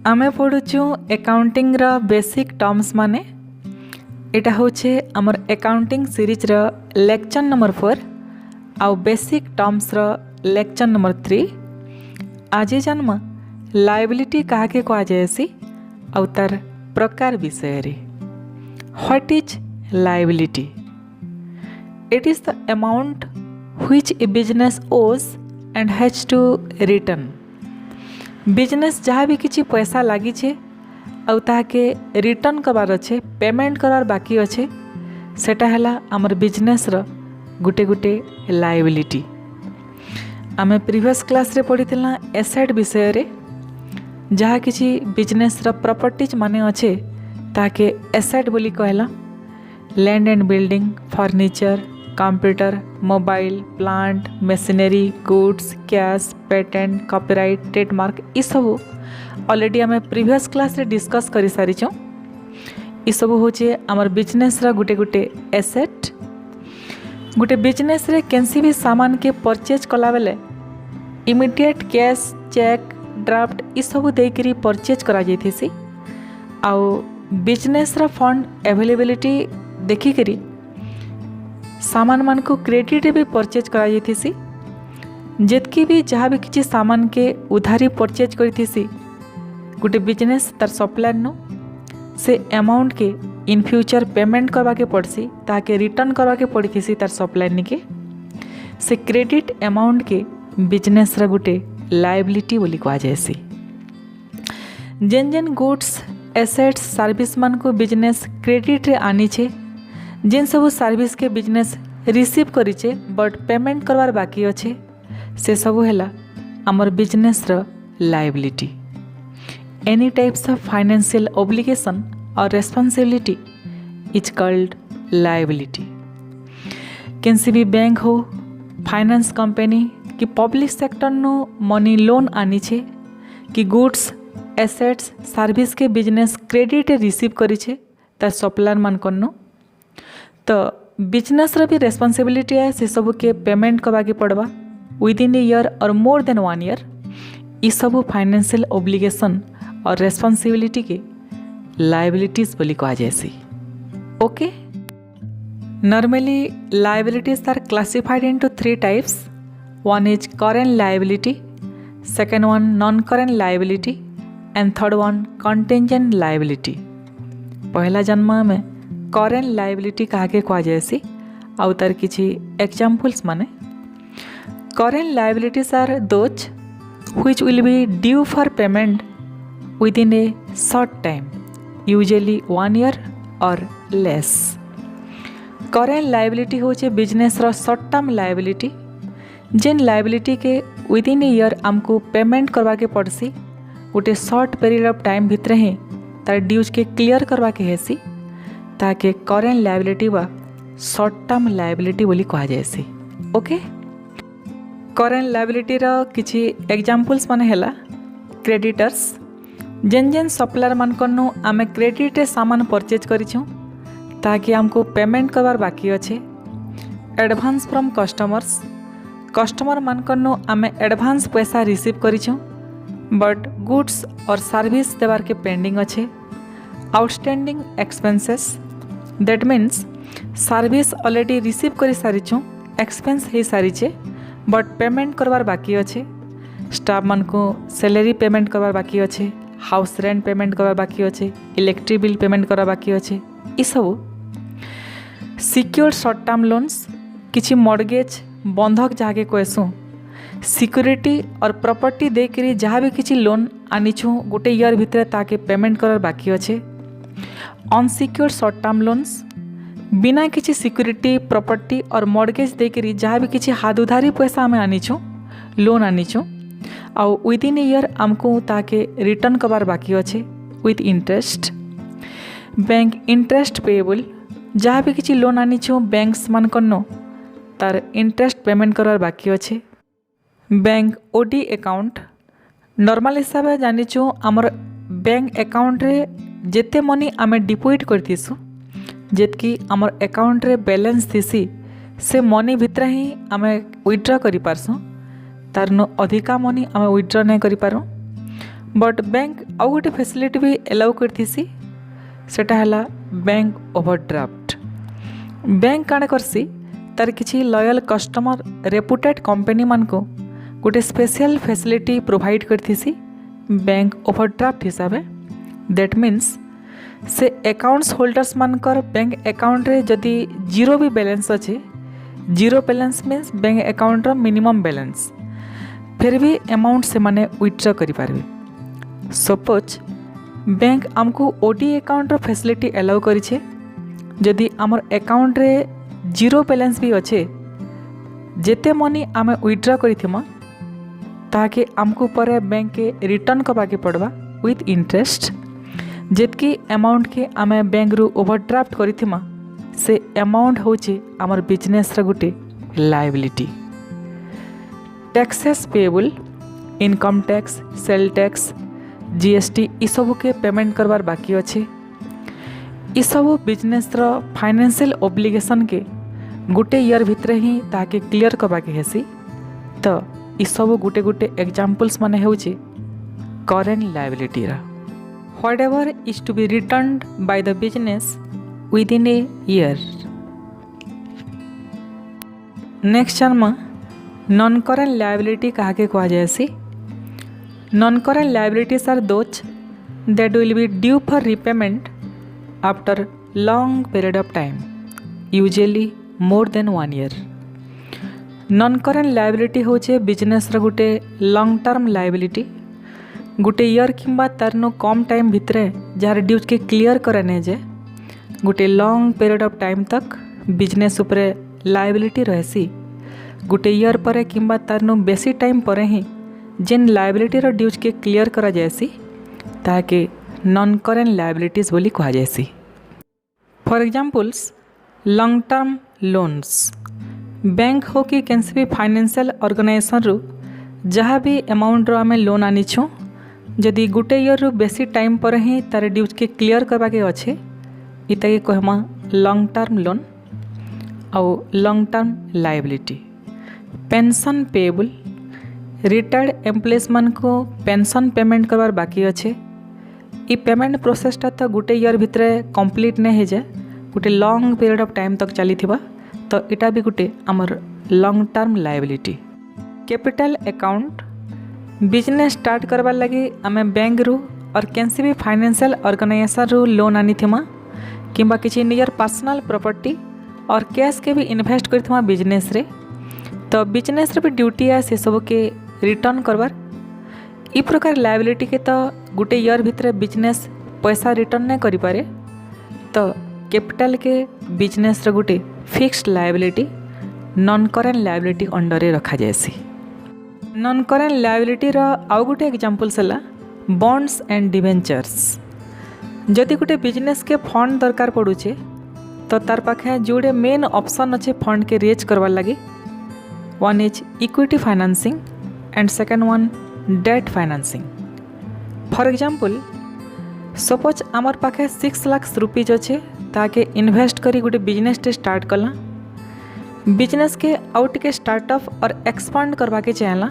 आमे पढ़ुचु एकाउंटिंग रा basic terms माने एटा होचे हमर एकाउंटिंग सीरीज रा लेक्चर नंबर 4 आउ बेसिक टर्म्स रा लेक्चर नंबर 3। आज जन्म लायबिलिटी काके कहा जायसी आउ तार प्रकार विषय रे। What is liability? It is the amount which a business owes and has to return. Business जहाँ भी किसी पैसा लगी छे आउ ताके रिटर्न करवार अच्छे, पेमेंट करार बाकी अच्छे, सेटा हैला हमर बिजनेस रो गुटे गुटे लायबिलिटी। आमे प्रीवियस क्लास रे पढ़ीतिला एसेट विषय रे, जहाँ किसी बिजनेस रो प्रॉपर्टीज माने अच्छे ताके एसेट बोली कहला। Land and building, furniture, computer, mobile, plant, machinery, goods, cash, patent, copyright, trademark ये सब ऑलरेडी आम प्रीवियस क्लास रे डिस्कस कर सारी। ये सब होचे आमर बिजनेस रा गुटे गुटे एसेट। गुटे बिजनेस रे केनसी भी सामान के परचेज कला बेले इमीडिएट कैश, चेक, ड्राफ्ट ये सब देकरी परचेज करा जाइथिसी। आउ बिजनेस रा फंड अवेलेबिलिटी देखिकरी सामान मान को क्रेडिट भी परचेज करा जाइथिसी। जितकी भी जहाँ भी किसी सामान के उधारी परचेज करिथिसी गुटे बिजनेस तार सप्लायर नो से अमाउंट के इन फ्यूचर पेमेंट करवा के पड़सी, ताके रिटर्न करवा के पड़ीथीसी तार सप्लायर निके। से क्रेडिट अमाउंट के बिजनेस रा गुटे लायबिलिटी बोली कहा जायसी। जेन जेन गुड्स, एसेट्स, सर्विस मान को बिजनेस क्रेडिट रे आनी छे, जिन सब सर्विस के बिजनेस रिसीव करिचे बट पेमेंट करवार बाकी अच्छे, से सब हैला हमर बिजनेस रो liability. Any types of financial obligation और रेस्पॉन्सिबिलिटी इज कॉल्ड लायबिलिटी। केनसी भी बैंक हो, फाइनेंस कंपनी कि पब्लिक सेक्टर नो मनी लोन आनी छे कि गुड्स, एसेट्स, सर्विस के बिजनेस क्रेडिट रिसीव करिछे तार सप्लायर मान कन्नो, तो बिजनेस रो भी रेस्पॉन्सिबिलिटी है से सब के पेमेंट करवा के पड़वा विद इन ए ईयर और मोर देन 1 ईयर। ये सब फाइनेंशियल ऑब्लिगेशन और रेस्पॉन्सिबिलिटी के लायबिलिटीज बोली कहा जायसी। Okay, normally liabilities are classified into 3 types. One is current liability, second one non current liability and third one contingent liability. पहला जन्म में करेंट लायबिलिटी काके कहा जायसी आउ तार किछि एग्जांपल्स माने। Current liabilities are those which will be due for payment within a short time, usually 1 year or less. Current liability होचे बिजनेस रो शॉर्ट टर्म लायबिलिटी, जेन लायबिलिटी के विद इन ए ईयर आमको payment करवा के पड़सी, गोटे short period of time भितर ही तार ड्यूज के क्लियर करवा के हेसी, ताके करेंट लायबिलिटी वा शॉर्ट टर्म लायबिलिटी बोली कहा जायसी। ओके, करेंट लायबिलिटी रो किछि एग्जांपल्स माने हैला क्रेडिटर्स। जेन जेन सप्लायर मान कन्नु आमे क्रेडिट रे सामान परचेज करिछु ताकि हमको पेमेंट करवार बाकी अच्छे। एडवांस फ्रॉम कस्टमर्स, कस्टमर मान कन्नु आमे एडवांस पैसा रिसीव करिछु बट गुड्स और सर्विस देवार के पेंडिंग अच्छे। Outstanding expenses, that means service already receive कर सारीछुँ, एक्सपेंस हो सारीचे बट पेमेंट करवार बाकी अच्छे। स्टाफ मान को सैलरी पेमेंट करवार बाकी अच्छे, हाउस रेंट पेमेंट करवार बाकी अच्छे, इलेक्ट्रिक बिल पेमेंट करवार बाकी अच्छे। ये सब सिक्योर्ड शॉर्ट टर्म लोन्स, किछि मॉर्गेज बंधक जहाँ कहसूँ, सिक्योरिटी और प्रॉपर्टी देकरी जहाँ भी किसी लोन आनीछू गोटे ईयर भितर ताके पेमेंट करार बाकी अच्छे। अनसिक्योर्ड शॉर्ट टर्म लोन्स, बिना किसी सिक्योरिटी, प्रॉपर्टी और मॉर्गेज देकरी जहाँ भी किसी हाथ उधारी पैसा आम आनीछू, लोन आनीछू आउ विद इन ए ईयर आमको ताके रिटर्न करवार बाकी अच्छे with interest. Bank interest payable, जहाँ भी किसी लोन आनीछू बैंक्स मान कन्नो तार इंटरेस्ट पेमेंट करवार बाकी अच्छे। बैंक ओडी अकाउंट, नॉर्मल हिसाब से जानीचु आमर बैंक अकाउंट रे जेते मनी आमे डिपोजिट करथिसु, जेतकी आमर अकाउंट रे बैलेंस थिसी से मनी भितर ही आमे विथड्रॉ करि पारसु, तार नो अधिका मनी आमे विथड्रॉ नहीं करि पारू। बट बैंक आउ गोटे फैसिलिटी भी एलाउ करथिसी सेटा हला बैंक ओवरड्राफ्ट। बैंक काण करसी तार किछि लॉयल कस्टमर रेपुटेड कंपनी मान को गोटे स्पेशल फैसिलिटी प्रोवाइड करथिसी बैंक ओवरड्राफ्ट हिसाब से। दैट मीन्स से अकाउंट्स होल्डर्स मानकर बैंक अकाउंट रे जदि जीरो भी बैलेंस अच्छे, zero balance means bank account रो मिनिमम बैलेंस, फिर भी अमाउंट से माने विथड्रॉ करि पारबे। सपोज बैंक आमको ओडी अकाउंट रो फैसिलिटी अलाउ करिछे, जदि आमर अकाउंट रे जीरो बैलेंस भी अच्छे, जेते मनी आमे विथड्रॉ करिथिमा ताके आमको पर बैंक के रिटर्न करबाके पड़वा विथ इंटरेस्ट। जेतकी अमाउंट के आमे बैंक रु ओवरड्राफ्ट करिथिमा से अमाउंट होचे आमर बिजनेस रा गुटे liability. Taxes payable, income tax, sale tax, GST ई सब के पेमेंट करबार बाकी अच्छे। ई सब बिजनेस रा फाइनेंशियल ओब्लिगेशन के गुटे ईयर भितर ही ताके क्लियर करबाके हेसी। तो ई सब गुटे गुटे एग्जांपल्स माने होचे करेंट लायबिलिटी रा। Whatever is to be returned by the business within a year. Next जन्म नॉन करेंट लायबिलिटी कहा के कहा जाएसी। Non current liabilities are those that will be due for repayment after long period of time, usually more than 1 year. Non current liability होचे business रा गुटे long term liability, गोटे year किंबा तारनो कम टाइम भितरे जार ड्यूज के क्लियर कराने जे गोटे लॉन्ग पीरियड ऑफ टाइम तक बिजनेस उपरे लायबिलिटी रहसी। गोटे ईयर पर किंबा तारनो बेसी टाइम पर ही जेन लायबिलिटी रो ड्यूज के क्लियर करा जायसी ताके नॉन करेंट लायबिलिटीज बोली कहा जायसी। For examples long term loans, bank हो कि कैंसी भी फाइनेंशियल ऑर्गेनाइजेशन रु जहाँ भी अमाउंट रो आमे लोन आनी छो, जदि गोटे ईयर रु बेसी टाइम पर ही तार ड्यूज के क्लियर करबा के अच्छे इता के कहमा लॉन्ग टर्म लोन। और long term liability pension payable, retired employees मान को पेंशन पेमेंट करबार बाकी अच्छे। ई पेमेंट प्रोसेसटा तो गोटे ईयर भितर कंप्लीट नहीं हो जाए, गोटे लॉन्ग पीरियड ऑफ टाइम तक चली थिबा, तो इटा भी गोटे आमर long term liability. Capital account business start करबार लगी आमे बैंक रु और कैंसी भी फाइनेंशियल ऑर्गेनाइजेशन रु लोन आनी थिमा किंबा किसी नियर पर्सनल प्रॉपर्टी और कैश के भी इन्वेस्ट करिथिमा बिजनेस रे, तो बिजनेस रे भी ड्यूटी है से सब के रिटर्न करबार। ई प्रकार लायबिलिटी के तो गोटे ईयर भितर बिजनेस पैसा रिटर्न नहीं करि पारे, तो कैपिटल के बिजनेस रे गोटे fixed liability non current liability under रे रखा जायसी। नॉन करेंट लायबिलिटी रो आउ गोटे एग्जांपल्स हला बॉन्ड्स एंड डिवेंचर्स। जदि गोटे बिजनेस के फंड दरकार पड़ुचे तो तार पाखे जोड़े मेन ऑप्शन अच्छे फंड के रेज करवार लगी। One is equity financing and second one date financing. For example suppose आमर पाखे 6 लाख रुपीज अच्छे ताके इन्वेस्ट करी गोटे बिजनेस टे स्टार्ट कला। बिजनेस के आउट के स्टार्टअप और एक्सपांड करवा के चाहला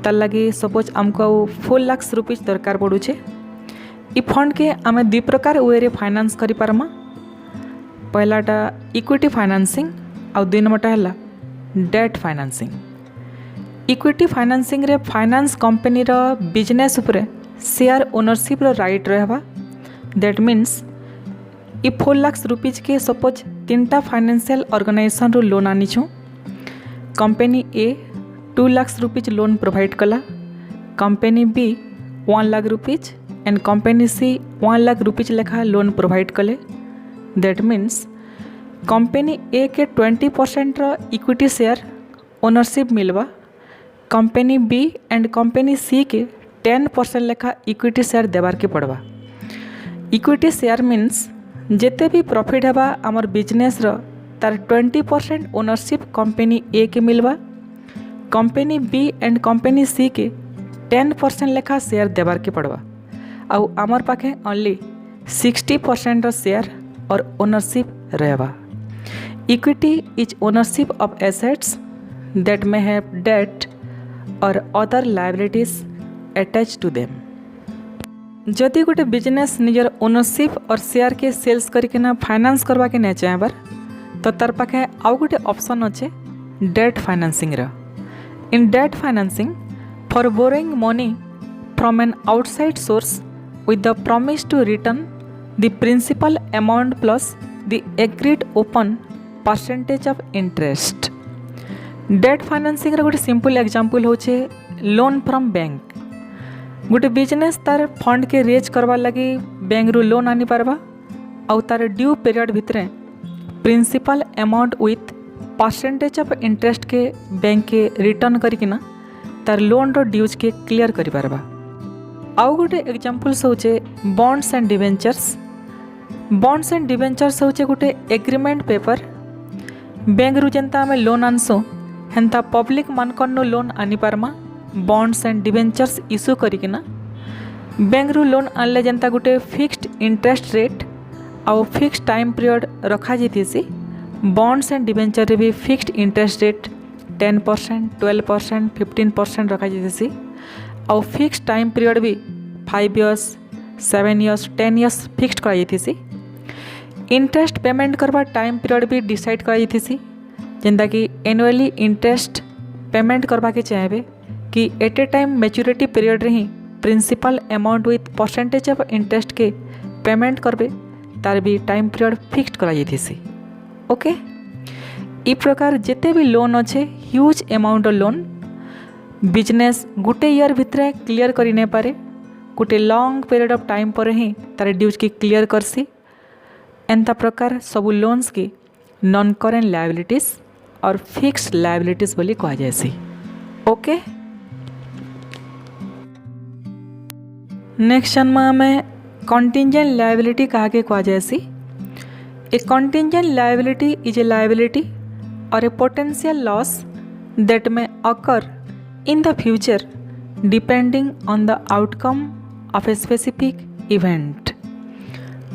तार लगी सपोज आमको 4 लाख रुपीज दरकार पड़ुचे। इ फंड के आमे 2 प्रकार वे रे फाइनेंस करि पारमा। पहलाटा इक्विटी फाइनेंसिंग और 2 नंबरटा हला डेट फाइनेंसिंग। इक्विटी फाइनेंसिंग रे फाइनेंस कंपनी रो बिजनेस उपरे शेयर ओनरशिप रो राइट रहबा। दैट मीन्स इ 4 लाख रुपीज के सपोज 3टा फाइनेंशियल ऑर्गेनाइजेशन रो लोन आनी छूँ। Company A 2 lakh rupees loan provide कला, company B 1 lakh rupees and company C 1 lakh rupees लेखा लोन प्रोवाइड कले। दैट मीन्स कंपनी ए के 20% रो इक्विटी शेयर ओनरशिप मिलवा, कंपनी बी एंड कंपनी सी के 10% लेखा इक्विटी शेयर देवार के पड़वा। इक्विटी शेयर मीन्स जेते भी प्रॉफिट हेबा आमर बिजनेस रो तार 20% ओनरशिप कंपनी ए के मिलवा, कंपनी बी एंड कंपनी सी के 10% लेखा शेयर देवार के पड़वा। आउ आमर पाखे ओनली 60% रो शेयर और ओनरशिप रहबा। Equity is ownership of assets that may have debt or other liabilities attach to them. जदि गोटे बिजनेस निजर ओनरशिप और शेयर के सेल्स करके फाइनेंस करवा के नहीं चाहबार तो तार पाखे आउ गोटे ऑप्शन अच्छे डेट फाइनेंसिंग रा। In debt financing for borrowing money from an outside source with the promise to return the principal amount plus the agreed open percentage of interest। Debt financing रा गोटे सिंपल एग्जांपल होचे loan from bank. गोटे business तार fund के raise करवा लगी bank रु loan आनी पारबा आउ तार ड्यू पीरियड भितरे principal amount with percentage of interest के बैंक के रिटर्न करिकिना तार लोन रो ड्यूज के क्लियर करि पारबा। आउ गोटे एग्जांपल्स होचे bonds and debentures. Bonds and debentures होचे गोटे एग्रीमेंट पेपर। बैंक रु जेंता आमे लोन आनसो हेंता पब्लिक मानकन्नो लोन आनी पारमा बॉन्ड्स एंड डिवेंचर्स इश्यू करिकिना। बैंक रु लोन आनले जेंता गोटे फिक्स्ड इंटरेस्ट रेट आउ फिक्स्ड टाइम पीरियड रखा जैतीसी। बॉन्ड्स एंड डिवेंचर रे भी फिक्स्ड इंटरेस्ट रेट 10%, 12%, 15% रखा जैतीसी आउ फिक्स टाइम पीरियड भी 5 इयर्स, 7 इयर्स, 10 इयर्स फिक्स्ड करा जैतीसी। इंटरेस्ट पेमेंट करवा टाइम पीरियड भी डिसाइड करा जैतीसी जेंता कि एनुअली इंटरेस्ट पेमेंट करवा के चाहेबे कि at a time maturity period रे ही principal amount with percentage of interest के पेमेंट करबे तार भी टाइम पीरियड फिक्स्ड करा जैतीसी। ओके, इ प्रकार जेते भी लोन अच्छे ह्यूज अमाउंट लोन बिजनेस गोटे ईयर भितर क्लियर करि नै पारे, गोटे लॉन्ग पीरियड ऑफ टाइम पर ही तार ड्यूज की क्लियर करसी। एंता प्रकार सबू लोन्स की नॉन करेंट लायबिलिटीज और फिक्स्ड लायबिलिटीज बोली कहा जायसी। ओके, नेक्स्ट जन्म में कंटिंजेंट लायबिलिटी कहा के कहा जायसी। A contingent liability is a liability or a potential loss that may occur in the future depending on the outcome of a specific event।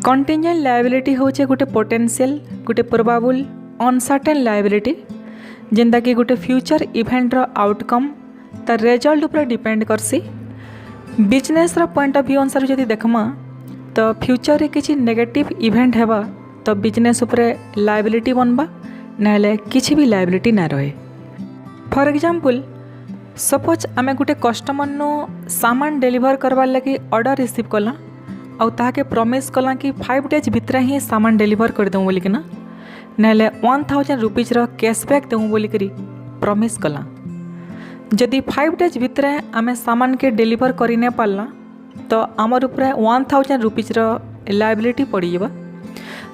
contingent liability होचे गोटे potential, गोटे probable, uncertain liability जेंदा कि गोटे फ्यूचर इवेंट रो outcome तार result ऊपर depend करसी। बिजनेस रो पॉइंट ऑफ व्यू अनुसार जदि देखमा तो फ्यूचर रे किछि नेगेटिव इवेंट हेबा तो बिजनेस ऊपर लायबिलिटी बनबा नाले किछि भी लायबिलिटी ना रहे। फॉर एग्जांपल सपोज आमे गोटे कस्टमर नो सामान डिलीवर करवार लगी ऑर्डर रिसीव कला आउ ताके प्रॉमिस कला कि 5 डेज भितर ही सामान डिलीवर कर दूँ बोलिकिना नाले 1000 रुपीज रो कैशबैक दूँ बोलिकरी प्रॉमिस कला। जदि 5 डेज भितर आमे सामान के डिलीवर करि नै पारला तो आमर ऊपर 1000 रुपीज रो लायबिलिटी पड़ी जाबा।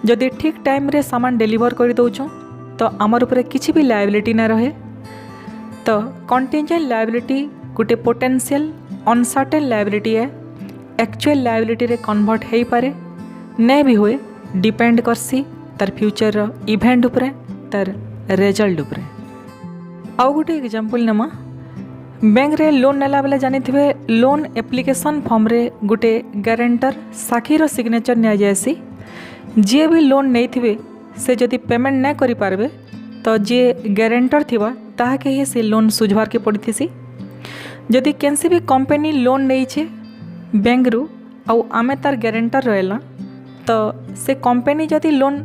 जदि ठीक टाइम रे सामान डिलीवर कर दउछो तो आमर ऊपर किछि भी लायबिलिटी ना रहे। तो कंटिंजेंट लायबिलिटी गोटे पोटेंशियल अनसर्टेन लायबिलिटी है, एक्चुअल लायबिलिटी रे कन्वर्ट हो पारे नै भी हुए, डिपेंड करसी तार फ्यूचर इवेंट उपरे तार रिजल्ट उपरे। आउ गोटे एग्जांपल नमा बैंक रे लोन नेला बेले जानी थे लोन एप्लिकेशन फॉर्म रे गोटे गारंटर साखी रो सिग्नेचर निया जायसी। जे भी लोन नहीं थे से जदि पेमेंट नहीं करि पारबे तो जे गारंटर थिबा ताके ही से लोन सुझवार के पड़ी थी। जदि केनसी भी कंपनी लोन नहीं छे बैंक रु आउ आमे तार गारंटर रहला तो से कंपनी जदि लोन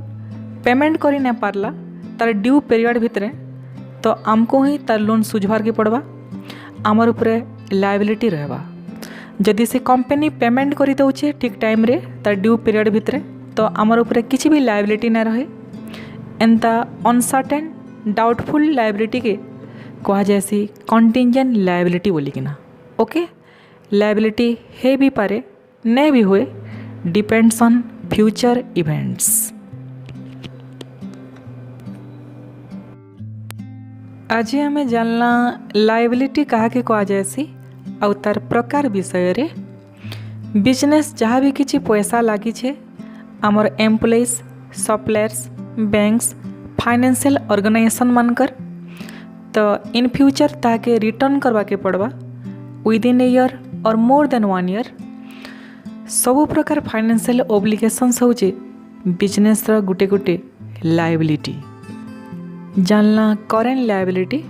पेमेंट करि ना पारला तार ड्यू पीरियड भितरे तो आमको ही तार लोन सुझवार के पड़वा, आमर उपरे लायबिलिटी रहबा। जदि से कंपनी पेमेंट करि दउछे ठीक टाइम रे तार ड्यू पीरियड भितरे तो आमर उपरे किछि भी लायबिलिटी ना रहे। एंता अनसर्टेन डाउटफुल लायबिलिटी के कहा जायसी कंटिंजेंट लायबिलिटी बोलिकिना। ओके, लायबिलिटी है भी पारे नै भी हुए, डिपेंड्स ऑन फ्यूचर इवेंट्स। आज आमे जानला लायबिलिटी कहा के कहा जायसी आउ तार प्रकार विषय रे। बिजनेस जहाँ भी किछि पैसा लागी छे आमर employees, suppliers, banks, financial organisation मानकर तो इन फ्यूचर ताके रिटर्न करवा के पड़वा विद इन ए ईयर और मोर देन 1 ईयर। सबु प्रकार फाइनेंशियल ओब्लिगेशंस होचे बिजनेस रो गुटे गुटे लायबिलिटी। जानला करेंट लायबिलिटी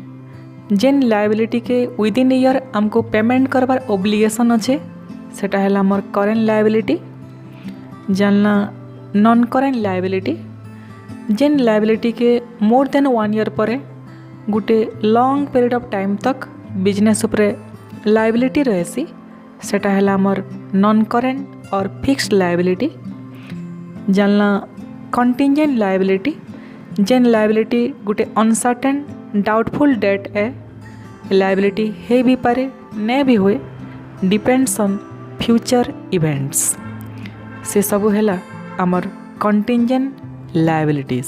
जेन लायबिलिटी के विद इन ईयर हमको पेमेंट करवार ओब्लिगेशन अच्छे सेटा है आमर करेंट लायबिलिटी। जानला नॉन करेंट लायबिलिटी, जेन लायबिलिटी के मोर देन 1 ईयर पर गोटे लॉन्ग पीरियड ऑफ टाइम तक बिजनेस उपरे लायबिलिटी रहसी, सेटा है आमर नॉन करेंट और फिक्स्ड लायबिलिटी। जानला कंटिजेंट लायबिलिटी, जेन लायबिलिटी गोटे अनसर्टेन डाउटफुल डेट है, लायबिलिटी है भी पारे ने भी हुए, डिपेंड्स ऑन फ्यूचर इवेंट्स। से सबू है आमर कंटिजेंट लायबिलिटीज।